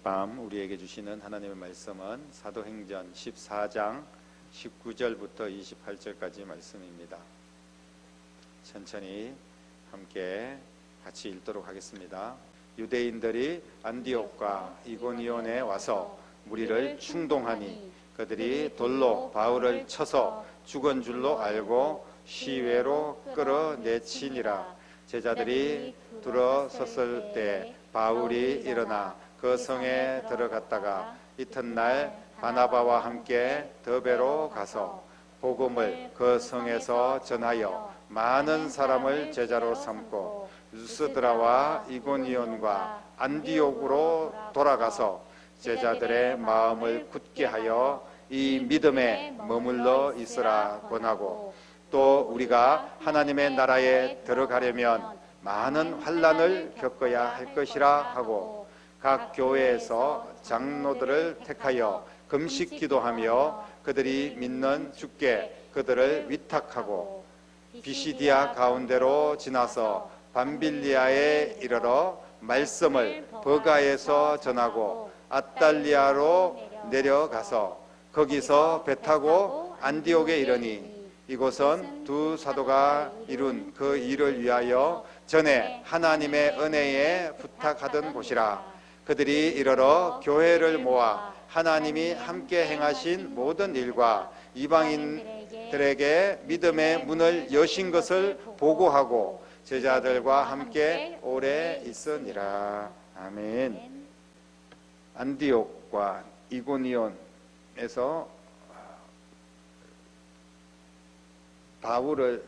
밤 우리에게 주시는 하나님의 말씀은 사도행전 14장 19절부터 28절까지 말씀입니다. 천천히 함께 같이 읽도록 하겠습니다. 유대인들이 안디옥과 이고니온에 와서 무리를 충동하니 그들이 돌로 바울을 쳐서 죽은 줄로 알고 시외로 끌어내치니라. 제자들이 들어섰을 때 바울이 일어나 그 성에 들어갔다가 이튿날 바나바와 함께 더베로 가서 복음을 그 성에서 전하여 많은 사람을 제자로 삼고 루스드라와 이고니온과 안디옥으로 돌아가서 제자들의 마음을 굳게 하여 이 믿음에 머물러 있으라 권하고, 또 우리가 하나님의 나라에 들어가려면 많은 환난을 겪어야 할 것이라 하고, 각 교회에서 장로들을 택하여 금식 기도하며 그들이 믿는 주께 그들을 위탁하고, 비시디아 가운데로 지나서 밤빌리아에 이르러 말씀을 버가에서 전하고 아달리아로 내려가서 거기서 배 타고 안디옥에 이르니, 이곳은 두 사도가 이룬 그 일을 위하여 전에 하나님의 은혜에 부탁하던 곳이라. 그들이 이르러 교회를 모아 하나님이 함께 행하신 모든 일과 이방인들에게 믿음의 문을 여신 것을 보고하고 제자들과 함께 오래 있으니라. 아멘. 안디옥과 이고니온에서 바울을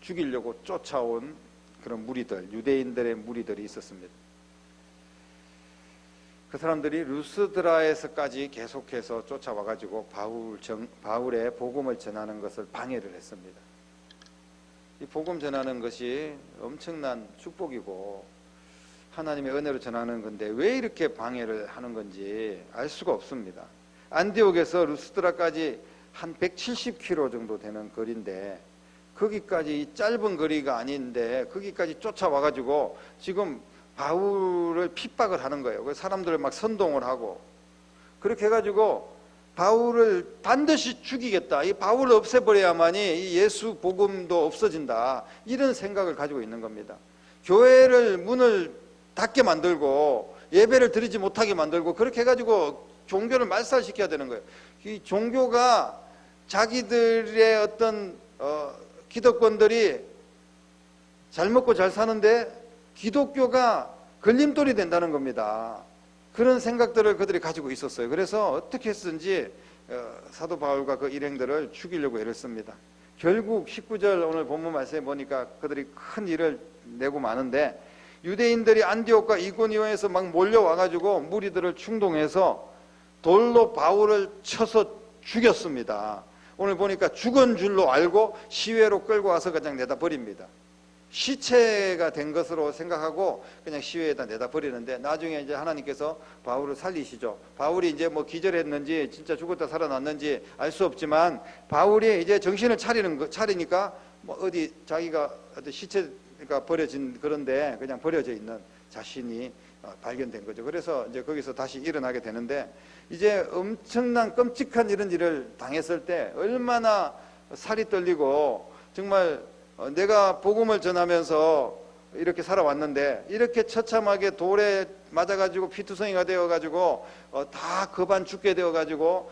죽이려고 쫓아온 그런 무리들, 유대인들의 무리들이 있었습니다. 그 사람들이 루스드라에서까지 계속해서 쫓아와가지고 바울의 복음을 전하는 것을 방해를 했습니다. 이 복음 전하는 것이 엄청난 축복이고 하나님의 은혜로 전하는 건데 왜 이렇게 방해를 하는 건지 알 수가 없습니다. 안디옥에서 루스드라까지 한 170km 정도 되는 거리인데, 거기까지 이 짧은 거리가 아닌데 거기까지 쫓아와가지고 지금 바울을 핍박을 하는 거예요. 그래서 사람들을 막 선동을 하고, 그렇게 해가지고 바울을 반드시 죽이겠다, 이 바울을 없애버려야만이 이 예수 복음도 없어진다, 이런 생각을 가지고 있는 겁니다. 교회를 문을 닫게 만들고 예배를 드리지 못하게 만들고, 그렇게 해가지고 종교를 말살시켜야 되는 거예요. 이 종교가 자기들의 어떤 기득권들이 잘 먹고 잘 사는데 기독교가 걸림돌이 된다는 겁니다. 그런 생각들을 그들이 가지고 있었어요. 그래서 어떻게 했든지 사도 바울과 그 일행들을 죽이려고 애를 씁니다. 결국 19절 오늘 본문 말씀에 보니까 그들이 큰 일을 내고 마는데, 유대인들이 안디옥과 이고니온에서 막 몰려와가지고 무리들을 충동해서 돌로 바울을 쳐서 죽였습니다. 오늘 보니까 죽은 줄로 알고 시외로 끌고 와서 그냥 내다 버립니다. 시체가 된 것으로 생각하고 그냥 시외에다 내다 버리는데, 나중에 이제 하나님께서 바울을 살리시죠. 바울이 이제 뭐 기절했는지 진짜 죽었다 살아났는지 알 수 없지만, 바울이 이제 정신을 차리니까 뭐 어디 자기가 어떤 시체가 버려진 그런데 그냥 버려져 있는 자신이 발견된 거죠. 그래서 이제 거기서 다시 일어나게 되는데, 이제 엄청난 끔찍한 이런 일을 당했을 때 얼마나 살이 떨리고, 정말 내가 복음을 전하면서 이렇게 살아왔는데 이렇게 처참하게 돌에 맞아가지고 피투성이가 되어가지고 다 거반 죽게 되어가지고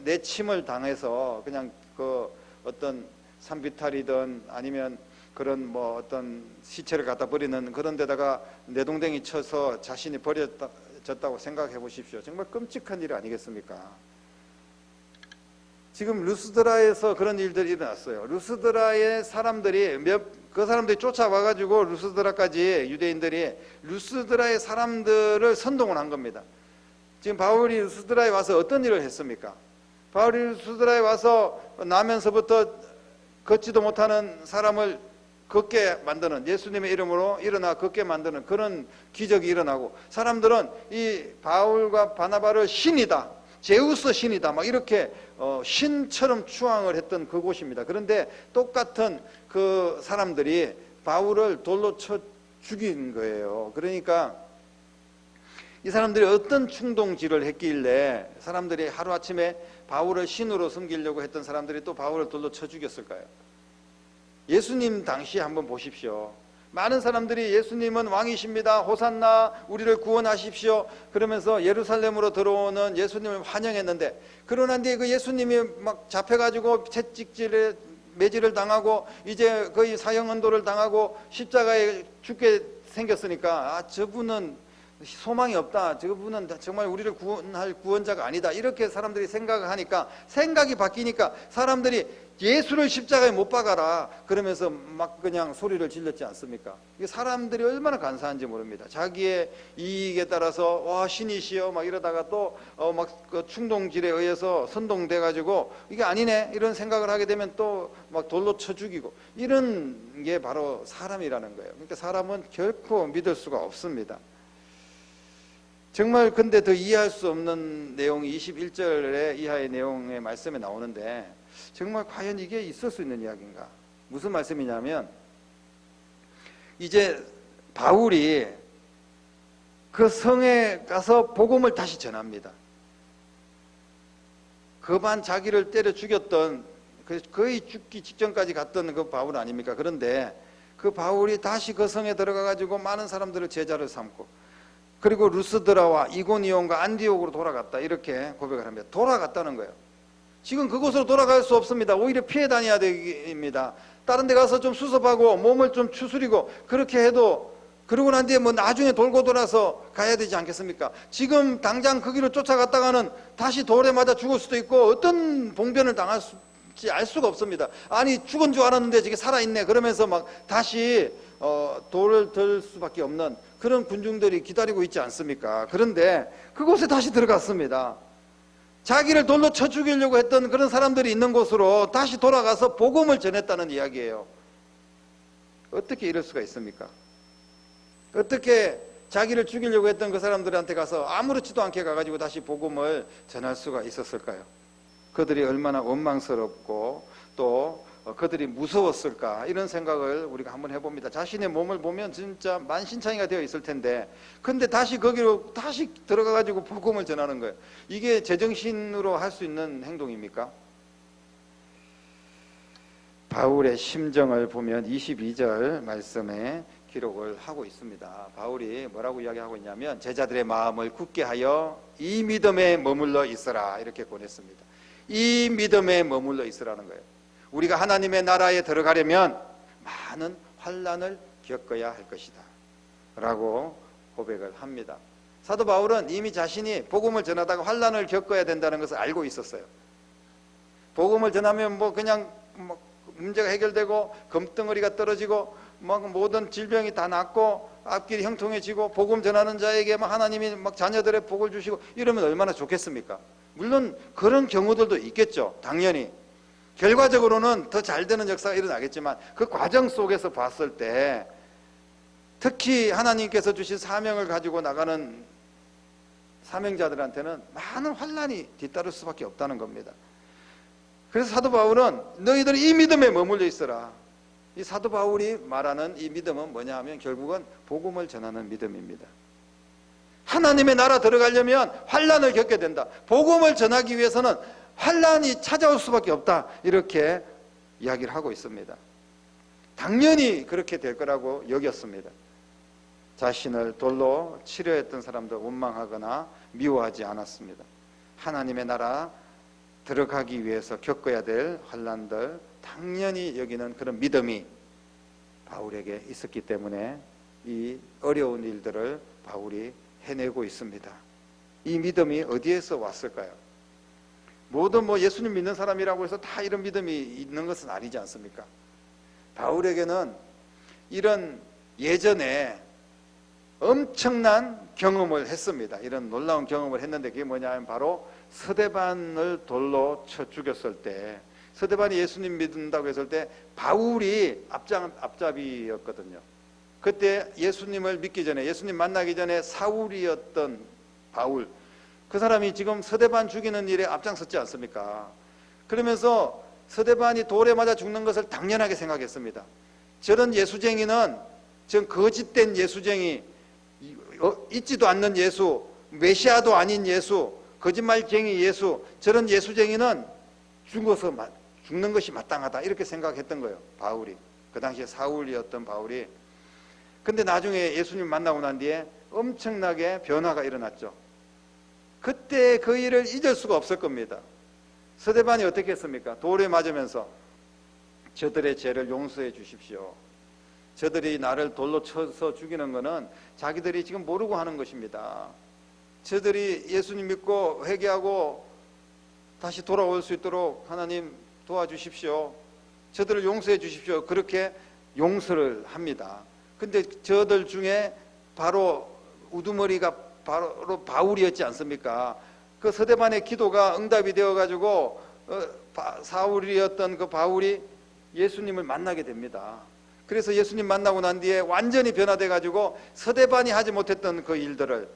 내 침을 당해서 그냥 그 어떤 산비탈이든 아니면 그런 뭐 어떤 시체를 갖다 버리는 그런 데다가 내동댕이 쳐서 자신이 버려졌다고 생각해 보십시오. 정말 끔찍한 일 아니겠습니까? 지금 루스드라에서 그런 일들이 일어났어요. 루스드라의 사람들이 그 사람들이 쫓아와가지고 루스드라까지 유대인들이 루스드라의 사람들을 선동을 한 겁니다. 지금 바울이 루스드라에 와서 어떤 일을 했습니까? 바울이 루스드라에 와서 나면서부터 걷지도 못하는 사람을 걷게 만드는, 예수님의 이름으로 일어나 걷게 만드는 그런 기적이 일어나고, 사람들은 이 바울과 바나바를 신이다, 제우스 신이다, 막 이렇게 신처럼 추앙을 했던 그곳입니다. 그런데 똑같은 그 사람들이 바울을 돌로 쳐 죽인 거예요. 그러니까 이 사람들이 어떤 충동질을 했길래 사람들이 하루아침에 바울을 신으로 섬기려고 했던 사람들이 또 바울을 돌로 쳐 죽였을까요? 예수님 당시 한번 보십시오. 많은 사람들이 예수님은 왕이십니다, 호산나, 우리를 구원하십시오 그러면서 예루살렘으로 들어오는 예수님을 환영했는데, 그러나 그 예수님이 막 잡혀가지고 채찍질에 매질을 당하고 이제 거의 사형언도를 당하고 십자가에 죽게 생겼으니까 저분은 소망이 없다, 저분은 정말 우리를 구원할 구원자가 아니다, 이렇게 사람들이 생각을 하니까, 생각이 바뀌니까 사람들이 예수를 십자가에 못 박아라 그러면서 막 그냥 소리를 질렀지 않습니까? 이게 사람들이 얼마나 간사한지 모릅니다. 자기의 이익에 따라서 와 신이시여 막 이러다가 또 막 그 충동질에 의해서 선동돼 가지고 이게 아니네 이런 생각을 하게 되면 또 막 돌로 쳐 죽이고, 이런 게 바로 사람이라는 거예요. 그러니까 사람은 결코 믿을 수가 없습니다. 정말 근데 더 이해할 수 없는 내용이 21절 이하의 내용의 말씀에 나오는데, 정말 과연 이게 있을 수 있는 이야기인가? 무슨 말씀이냐면, 이제 바울이 그 성에 가서 복음을 다시 전합니다. 그만 자기를 때려 죽였던, 거의 죽기 직전까지 갔던 그 바울 아닙니까? 그런데 그 바울이 다시 그 성에 들어가 가지고 많은 사람들을 제자를 삼고, 그리고 루스드라와 이고니온과 안디옥으로 돌아갔다, 이렇게 고백을 합니다. 돌아갔다는 거예요. 지금 그곳으로 돌아갈 수 없습니다. 오히려 피해 다녀야 됩니다. 다른 데 가서 좀 수습하고 몸을 좀 추스리고 그렇게 해도, 그러고 난 뒤에 뭐 나중에 돌고 돌아서 가야 되지 않겠습니까? 지금 당장 그 길을 쫓아갔다가는 다시 돌에 맞아 죽을 수도 있고 어떤 봉변을 당할지 알 수가 없습니다. 아니 죽은 줄 알았는데 저게 살아있네 그러면서 막 다시 돌을 들 수밖에 없는 그런 군중들이 기다리고 있지 않습니까? 그런데 그곳에 다시 들어갔습니다. 자기를 돌로 쳐 죽이려고 했던 그런 사람들이 있는 곳으로 다시 돌아가서 복음을 전했다는 이야기예요. 어떻게 이럴 수가 있습니까? 어떻게 자기를 죽이려고 했던 그 사람들한테 가서 아무렇지도 않게 가가지고 다시 복음을 전할 수가 있었을까요? 그들이 얼마나 원망스럽고 또 그들이 무서웠을까, 이런 생각을 우리가 한번 해봅니다. 자신의 몸을 보면 진짜 만신창이가 되어 있을 텐데, 근데 다시 거기로 다시 들어가가지고 복음을 전하는 거예요. 이게 제정신으로 할 수 있는 행동입니까? 바울의 심정을 보면 22절 말씀에 기록을 하고 있습니다. 바울이 뭐라고 이야기하고 있냐면, 제자들의 마음을 굳게 하여 이 믿음에 머물러 있으라, 이렇게 권했습니다. 이 믿음에 머물러 있으라는 거예요. 우리가 하나님의 나라에 들어가려면 많은 환난을 겪어야 할 것이다 라고 고백을 합니다. 사도 바울은 이미 자신이 복음을 전하다가 환난을 겪어야 된다는 것을 알고 있었어요. 복음을 전하면 뭐 그냥 문제가 해결되고 금덩어리가 떨어지고 막 모든 질병이 다 낫고 앞길이 형통해지고 복음 전하는 자에게 막 하나님이 막 자녀들의 복을 주시고 이러면 얼마나 좋겠습니까? 물론 그런 경우들도 있겠죠. 당연히 결과적으로는 더 잘 되는 역사가 일어나겠지만, 그 과정 속에서 봤을 때 특히 하나님께서 주신 사명을 가지고 나가는 사명자들한테는 많은 환난이 뒤따를 수밖에 없다는 겁니다. 그래서 사도 바울은 너희들이 이 믿음에 머물러 있어라. 이 사도 바울이 말하는 이 믿음은 뭐냐 하면 결국은 복음을 전하는 믿음입니다. 하나님의 나라 들어가려면 환난을 겪게 된다. 복음을 전하기 위해서는 환난이 찾아올 수밖에 없다, 이렇게 이야기를 하고 있습니다. 당연히 그렇게 될 거라고 여겼습니다. 자신을 돌로 치려 했던 사람도 원망하거나 미워하지 않았습니다. 하나님의 나라 들어가기 위해서 겪어야 될 환난들 당연히 여기는 그런 믿음이 바울에게 있었기 때문에 이 어려운 일들을 바울이 해내고 있습니다. 이 믿음이 어디에서 왔을까요? 모든 예수님 믿는 사람이라고 해서 다 이런 믿음이 있는 것은 아니지 않습니까? 바울에게는 이런 예전에 엄청난 경험을 했습니다. 이런 놀라운 경험을 했는데 그게 뭐냐면 바로 스데반을 돌로 쳐 죽였을 때, 스데반이 예수님 믿는다고 했을 때 바울이 앞잡이였거든요. 그때 예수님을 믿기 전에, 예수님 만나기 전에 사울이었던 바울, 그 사람이 지금 스데반 죽이는 일에 앞장섰지 않습니까? 그러면서 스데반이 돌에 맞아 죽는 것을 당연하게 생각했습니다. 저런 예수쟁이는, 전 거짓된 예수쟁이, 있지도 않는 예수, 메시아도 아닌 예수, 거짓말쟁이 예수, 저런 예수쟁이는 죽는 것이 마땅하다 이렇게 생각했던 거예요. 바울이, 그 당시에 사울이었던 바울이. 근데 나중에 예수님 만나고 난 뒤에 엄청나게 변화가 일어났죠. 그때 그 일을 잊을 수가 없을 겁니다. 스데반이 어떻게 했습니까? 돌에 맞으면서 저들의 죄를 용서해 주십시오. 저들이 나를 돌로 쳐서 죽이는 것은 자기들이 지금 모르고 하는 것입니다. 저들이 예수님 믿고 회개하고 다시 돌아올 수 있도록 하나님 도와주십시오. 저들을 용서해 주십시오. 그렇게 용서를 합니다. 근데 저들 중에 바로 우두머리가 바로 바울이었지 않습니까? 그 스데반의 기도가 응답이 되어가지고 사울이었던 그 바울이 예수님을 만나게 됩니다. 그래서 예수님 만나고 난 뒤에 완전히 변화돼가지고 스데반이 하지 못했던 그 일들을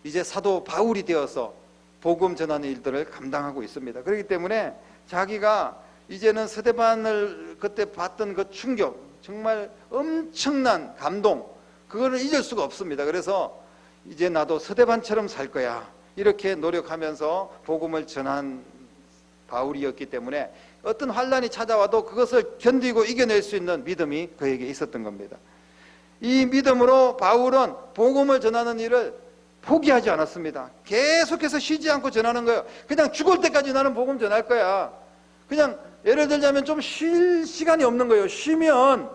이제 사도 바울이 되어서 복음 전하는 일들을 감당하고 있습니다. 그렇기 때문에 자기가 이제는 스데반을 그때 봤던 그 충격, 정말 엄청난 감동, 그거를 잊을 수가 없습니다. 그래서 이제 나도 스데반처럼 살 거야 이렇게 노력하면서 복음을 전한 바울이었기 때문에 어떤 환란이 찾아와도 그것을 견디고 이겨낼 수 있는 믿음이 그에게 있었던 겁니다. 이 믿음으로 바울은 복음을 전하는 일을 포기하지 않았습니다. 계속해서 쉬지 않고 전하는 거예요. 그냥 죽을 때까지 나는 복음 전할 거야. 그냥 예를 들자면 좀 쉴 시간이 없는 거예요. 쉬면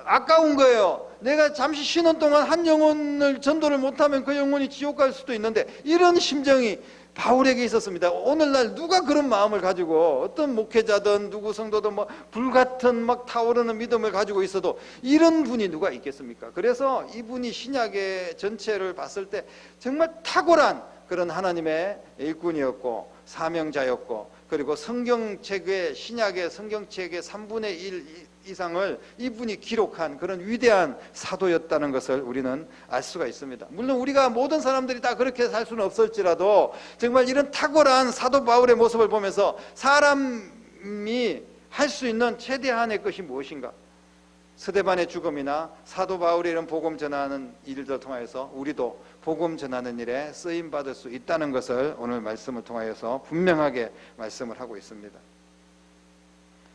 아까운 거예요. 내가 잠시 쉬는 동안 한 영혼을 전도를 못하면 그 영혼이 지옥 갈 수도 있는데, 이런 심정이 바울에게 있었습니다. 오늘날 누가 그런 마음을 가지고, 어떤 목회자든 누구 성도든 뭐 불같은 막 타오르는 믿음을 가지고 있어도 이런 분이 누가 있겠습니까? 그래서 이분이 신약의 전체를 봤을 때 정말 탁월한 그런 하나님의 일꾼이었고 사명자였고, 그리고 성경책의, 신약의 성경책의 3분의 1 이상을 이분이 기록한 그런 위대한 사도였다는 것을 우리는 알 수가 있습니다. 물론 우리가 모든 사람들이 다 그렇게 살 수는 없을지라도 정말 이런 탁월한 사도 바울의 모습을 보면서 사람이 할 수 있는 최대한의 것이 무엇인가? 스데반의 죽음이나 사도 바울의 이런 복음 전하는 일들 통해서 우리도 복음 전하는 일에 쓰임 받을 수 있다는 것을 오늘 말씀을 통하여서 분명하게 말씀을 하고 있습니다.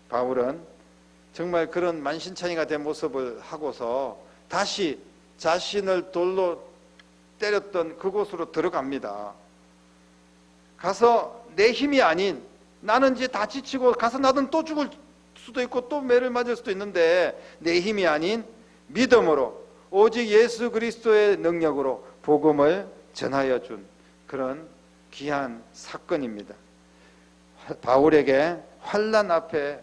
바울은 정말 그런 만신창이가 된 모습을 하고서 다시 자신을 돌로 때렸던 그곳으로 들어갑니다. 가서 내 힘이 아닌, 나는 이제 다 지치고 가서 나는 또 죽을 수도 있고 또 매를 맞을 수도 있는데, 내 힘이 아닌 믿음으로 오직 예수 그리스도의 능력으로 복음을 전하여 준 그런 귀한 사건입니다. 바울에게 환난 앞에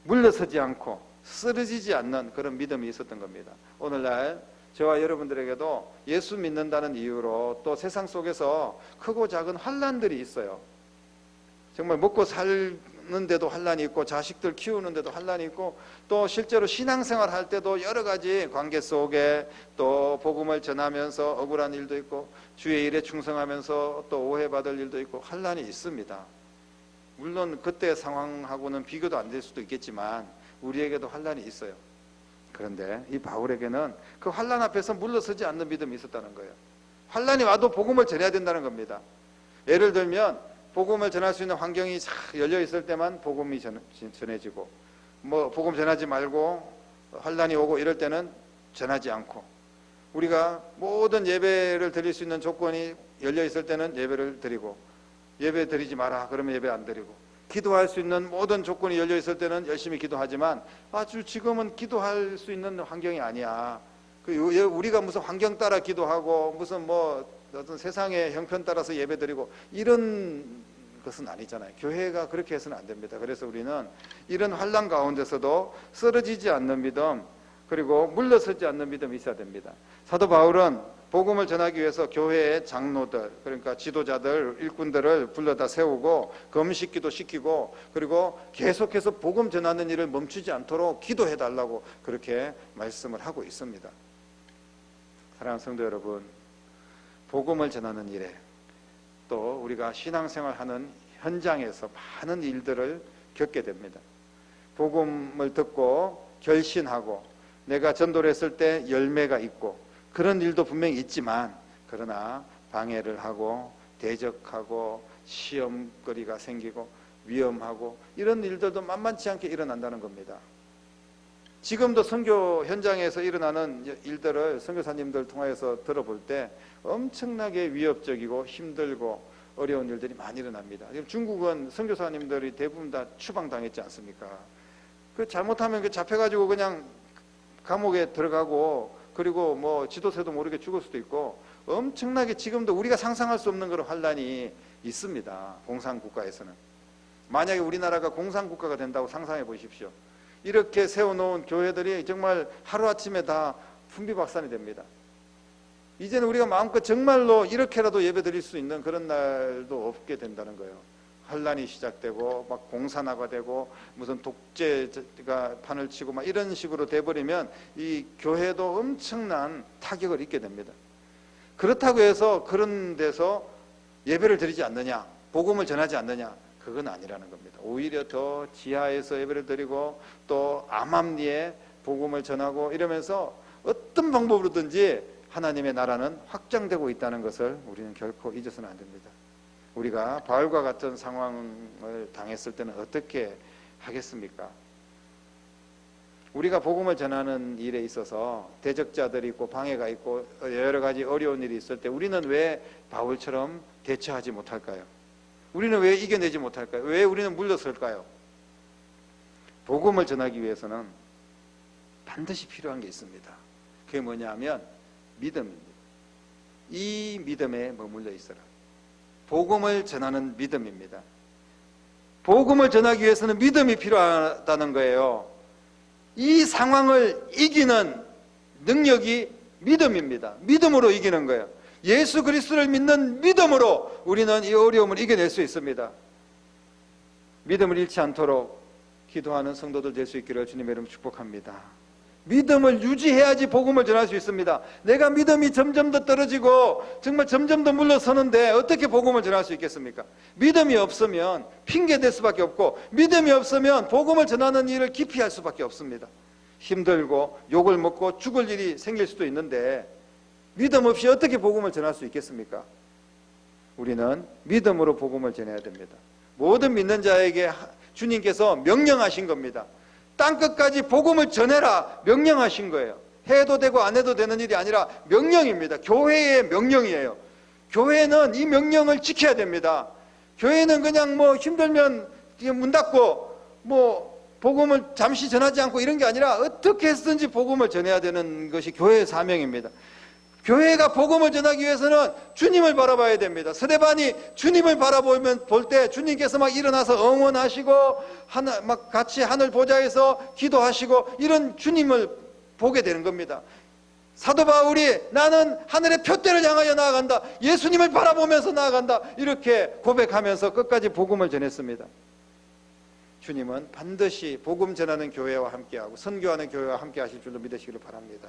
물러서지 않고 쓰러지지 않는 그런 믿음이 있었던 겁니다. 오늘날 저와 여러분들에게도 예수 믿는다는 이유로 또 세상 속에서 크고 작은 환난들이 있어요. 정말 먹고 살는데도 환난이 있고, 자식들 키우는데도 환난이 있고, 또 실제로 신앙생활 할 때도 여러 가지 관계 속에 또 복음을 전하면서 억울한 일도 있고, 주의 일에 충성하면서 또 오해받을 일도 있고, 환난이 있습니다. 물론 그때 상황하고는 비교도 안 될 수도 있겠지만 우리에게도 환난이 있어요. 그런데 이 바울에게는 그 환난 앞에서 물러서지 않는 믿음이 있었다는 거예요. 환난이 와도 복음을 전해야 된다는 겁니다. 예를 들면 복음을 전할 수 있는 환경이 열려 있을 때만 복음이 전해지고, 뭐 복음 전하지 말고 환난이 오고 이럴 때는 전하지 않고, 우리가 모든 예배를 드릴 수 있는 조건이 열려 있을 때는 예배를 드리고, 예배 드리지 마라 그러면 예배 안 드리고, 기도할 수 있는 모든 조건이 열려 있을 때는 열심히 기도하지만 아주 지금은 기도할 수 있는 환경이 아니야. 우리가 무슨 환경 따라 기도하고 무슨 뭐 어떤 세상의 형편 따라서 예배 드리고 이런 것은 아니잖아요. 교회가 그렇게 해서는 안 됩니다. 그래서 우리는 이런 환난 가운데서도 쓰러지지 않는 믿음, 그리고 물러서지 않는 믿음이 있어야 됩니다. 사도 바울은 복음을 전하기 위해서 교회의 장로들, 그러니까 지도자들, 일꾼들을 불러다 세우고 금식기도 시키고, 그리고 계속해서 복음 전하는 일을 멈추지 않도록 기도해 달라고 그렇게 말씀을 하고 있습니다. 사랑하는 성도 여러분, 복음을 전하는 일에, 또 우리가 신앙생활하는 현장에서 많은 일들을 겪게 됩니다. 복음을 듣고 결신하고 내가 전도를 했을 때 열매가 있고 그런 일도 분명히 있지만, 그러나 방해를 하고 대적하고 시험거리가 생기고 위험하고 이런 일들도 만만치 않게 일어난다는 겁니다. 지금도 선교 현장에서 일어나는 일들을 선교사님들 통해서 들어볼 때 엄청나게 위협적이고 힘들고 어려운 일들이 많이 일어납니다. 지금 중국은 선교사님들이 대부분 다 추방당했지 않습니까? 그 잘못하면 그 잡혀가지고 그냥 감옥에 들어가고 그리고 뭐 지도새도 모르게 죽을 수도 있고 엄청나게 지금도 우리가 상상할 수 없는 그런 환란이 있습니다. 공산국가에서는. 만약에 우리나라가 공산국가가 된다고 상상해 보십시오. 이렇게 세워놓은 교회들이 정말 하루아침에 다 풍비박산이 됩니다. 이제는 우리가 마음껏 정말로 이렇게라도 예배 드릴 수 있는 그런 날도 없게 된다는 거예요. 환란이 시작되고 막 공산화가 되고 무슨 독재가 판을 치고 막 이런 식으로 돼버리면 이 교회도 엄청난 타격을 입게 됩니다. 그렇다고 해서 그런 데서 예배를 드리지 않느냐, 복음을 전하지 않느냐, 그건 아니라는 겁니다. 오히려 더 지하에서 예배를 드리고 또 암암리에 복음을 전하고 이러면서 어떤 방법으로든지 하나님의 나라는 확장되고 있다는 것을 우리는 결코 잊어서는 안 됩니다. 우리가 바울과 같은 상황을 당했을 때는 어떻게 하겠습니까? 우리가 복음을 전하는 일에 있어서 대적자들이 있고 방해가 있고 여러 가지 어려운 일이 있을 때 우리는 왜 바울처럼 대처하지 못할까요? 우리는 왜 이겨내지 못할까요? 왜 우리는 물러설까요? 복음을 전하기 위해서는 반드시 필요한 게 있습니다. 그게 뭐냐 하면 믿음입니다. 이 믿음에 머물러 있어라. 복음을 전하는 믿음입니다. 복음을 전하기 위해서는 믿음이 필요하다는 거예요. 이 상황을 이기는 능력이 믿음입니다. 믿음으로 이기는 거예요. 예수 그리스도를 믿는 믿음으로 우리는 이 어려움을 이겨낼 수 있습니다. 믿음을 잃지 않도록 기도하는 성도들 될 수 있기를 주님의 이름으로 축복합니다. 믿음을 유지해야지 복음을 전할 수 있습니다. 내가 믿음이 점점 더 떨어지고 정말 점점 더 물러서는데 어떻게 복음을 전할 수 있겠습니까? 믿음이 없으면 핑계 댈 수밖에 없고 믿음이 없으면 복음을 전하는 일을 기피할 수밖에 없습니다. 힘들고 욕을 먹고 죽을 일이 생길 수도 있는데 믿음 없이 어떻게 복음을 전할 수 있겠습니까? 우리는 믿음으로 복음을 전해야 됩니다. 모든 믿는 자에게 주님께서 명령하신 겁니다. 땅끝까지 복음을 전해라 명령하신 거예요. 해도 되고 안 해도 되는 일이 아니라 명령입니다. 교회의 명령이에요. 교회는 이 명령을 지켜야 됩니다. 교회는 그냥 뭐 힘들면 문 닫고 뭐 복음을 잠시 전하지 않고 이런 게 아니라 어떻게 해서든지 복음을 전해야 되는 것이 교회의 사명입니다. 교회가 복음을 전하기 위해서는 주님을 바라봐야 됩니다. 스데반이 주님을 바라보면 볼 때 주님께서 막 일어나서 응원하시고 막 같이 하늘 보좌에서 기도하시고 이런 주님을 보게 되는 겁니다. 사도 바울이 나는 하늘의 표대를 향하여 나아간다. 예수님을 바라보면서 나아간다. 이렇게 고백하면서 끝까지 복음을 전했습니다. 주님은 반드시 복음 전하는 교회와 함께하고 선교하는 교회와 함께 하실 줄로 믿으시기를 바랍니다.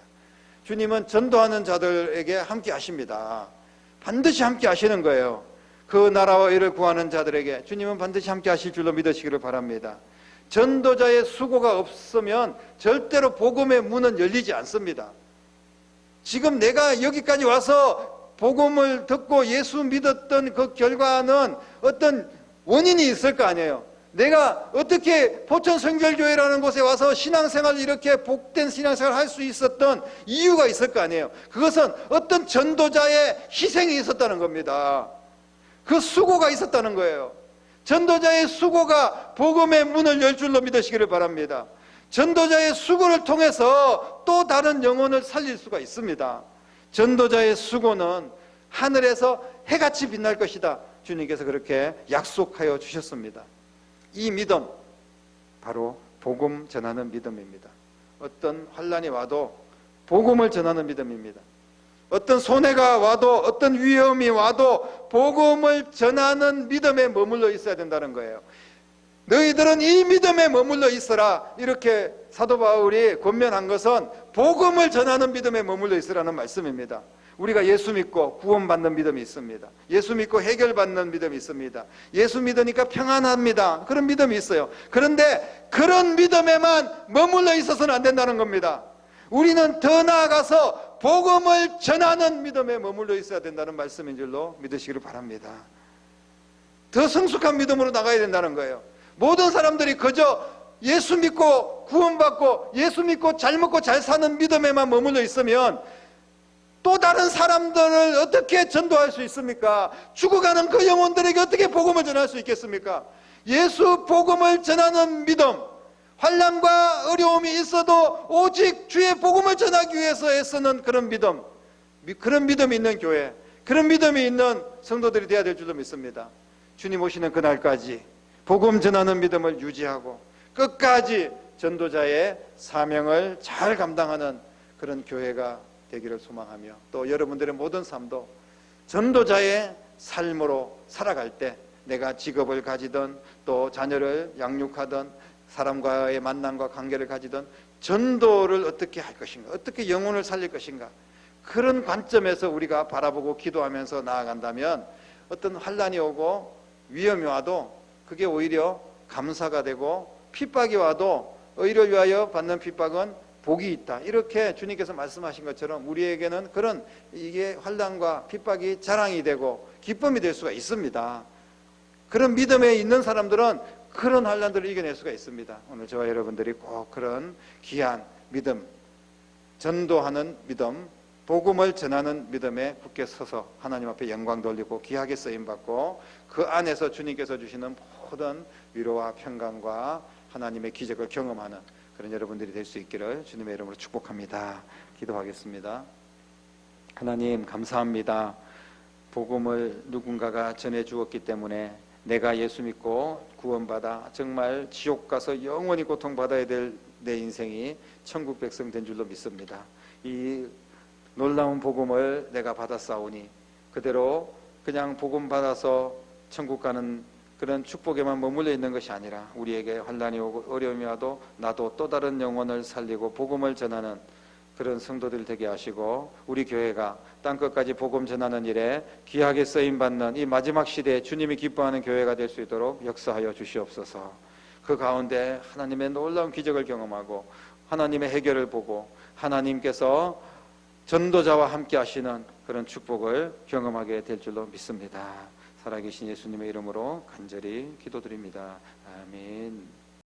주님은 전도하는 자들에게 함께 하십니다. 반드시 함께 하시는 거예요. 그 나라와 의를 구하는 자들에게 주님은 반드시 함께 하실 줄로 믿으시기를 바랍니다. 전도자의 수고가 없으면 절대로 복음의 문은 열리지 않습니다. 지금 내가 여기까지 와서 복음을 듣고 예수 믿었던 그 결과는 어떤 원인이 있을 거 아니에요. 내가 어떻게 포천성결교회라는 곳에 와서 신앙생활을 이렇게 복된 신앙생활을 할 수 있었던 이유가 있을 거 아니에요. 그것은 어떤 전도자의 희생이 있었다는 겁니다. 그 수고가 있었다는 거예요. 전도자의 수고가 복음의 문을 열 줄로 믿으시기를 바랍니다. 전도자의 수고를 통해서 또 다른 영혼을 살릴 수가 있습니다. 전도자의 수고는 하늘에서 해같이 빛날 것이다. 주님께서 그렇게 약속하여 주셨습니다. 이 믿음, 바로 복음 전하는 믿음입니다. 어떤 환난이 와도 복음을 전하는 믿음입니다. 어떤 손해가 와도 어떤 위험이 와도 복음을 전하는 믿음에 머물러 있어야 된다는 거예요. 너희들은 이 믿음에 머물러 있어라. 이렇게 사도 바울이 권면한 것은 복음을 전하는 믿음에 머물러 있으라는 말씀입니다. 우리가 예수 믿고 구원받는 믿음이 있습니다. 예수 믿고 해결받는 믿음이 있습니다. 예수 믿으니까 평안합니다. 그런 믿음이 있어요. 그런데 그런 믿음에만 머물러 있어서는 안 된다는 겁니다. 우리는 더 나아가서 복음을 전하는 믿음에 머물러 있어야 된다는 말씀인 줄로 믿으시기를 바랍니다. 더 성숙한 믿음으로 나가야 된다는 거예요. 모든 사람들이 그저 예수 믿고 구원받고 예수 믿고 잘 먹고 잘 사는 믿음에만 머물러 있으면 또 다른 사람들을 어떻게 전도할 수 있습니까? 죽어가는 그 영혼들에게 어떻게 복음을 전할 수 있겠습니까? 예수 복음을 전하는 믿음, 환난과 어려움이 있어도 오직 주의 복음을 전하기 위해서 애쓰는 그런 믿음, 그런 믿음이 있는 교회, 그런 믿음이 있는 성도들이 되어야 될 줄로 믿습니다. 주님 오시는 그날까지 복음 전하는 믿음을 유지하고 끝까지 전도자의 사명을 잘 감당하는 그런 교회가 되기를 소망하며, 또 여러분들의 모든 삶도 전도자의 삶으로 살아갈 때 내가 직업을 가지든 또 자녀를 양육하든 사람과의 만남과 관계를 가지든 전도를 어떻게 할 것인가, 어떻게 영혼을 살릴 것인가, 그런 관점에서 우리가 바라보고 기도하면서 나아간다면 어떤 환난이 오고 위험이 와도 그게 오히려 감사가 되고, 핍박이 와도 의를 위하여 받는 핍박은 복이 있다, 이렇게 주님께서 말씀하신 것처럼 우리에게는 그런 이게 환난과 핍박이 자랑이 되고 기쁨이 될 수가 있습니다. 그런 믿음에 있는 사람들은 그런 환난들을 이겨낼 수가 있습니다. 오늘 저와 여러분들이 꼭 그런 귀한 믿음, 전도하는 믿음, 복음을 전하는 믿음에 굳게 서서 하나님 앞에 영광 돌리고 귀하게 쓰임받고 그 안에서 주님께서 주시는 모든 위로와 평강과 하나님의 기적을 경험하는 그런 여러분들이 될 수 있기를 주님의 이름으로 축복합니다. 기도하겠습니다. 하나님 감사합니다. 복음을 누군가가 전해 주었기 때문에 내가 예수 믿고 구원받아 정말 지옥 가서 영원히 고통받아야 될 내 인생이 천국 백성 된 줄로 믿습니다. 이 놀라운 복음을 내가 받았사오니 그대로 그냥 복음 받아서 천국 가는 그런 축복에만 머물러 있는 것이 아니라 우리에게 환난이 오고 어려움이 와도 나도 또 다른 영혼을 살리고 복음을 전하는 그런 성도들 되게 하시고, 우리 교회가 땅끝까지 복음 전하는 일에 귀하게 쓰임받는 이 마지막 시대에 주님이 기뻐하는 교회가 될 수 있도록 역사하여 주시옵소서. 그 가운데 하나님의 놀라운 기적을 경험하고 하나님의 해결을 보고 하나님께서 전도자와 함께 하시는 그런 축복을 경험하게 될 줄로 믿습니다. 살아계신 예수님의 이름으로 간절히 기도드립니다. 아멘.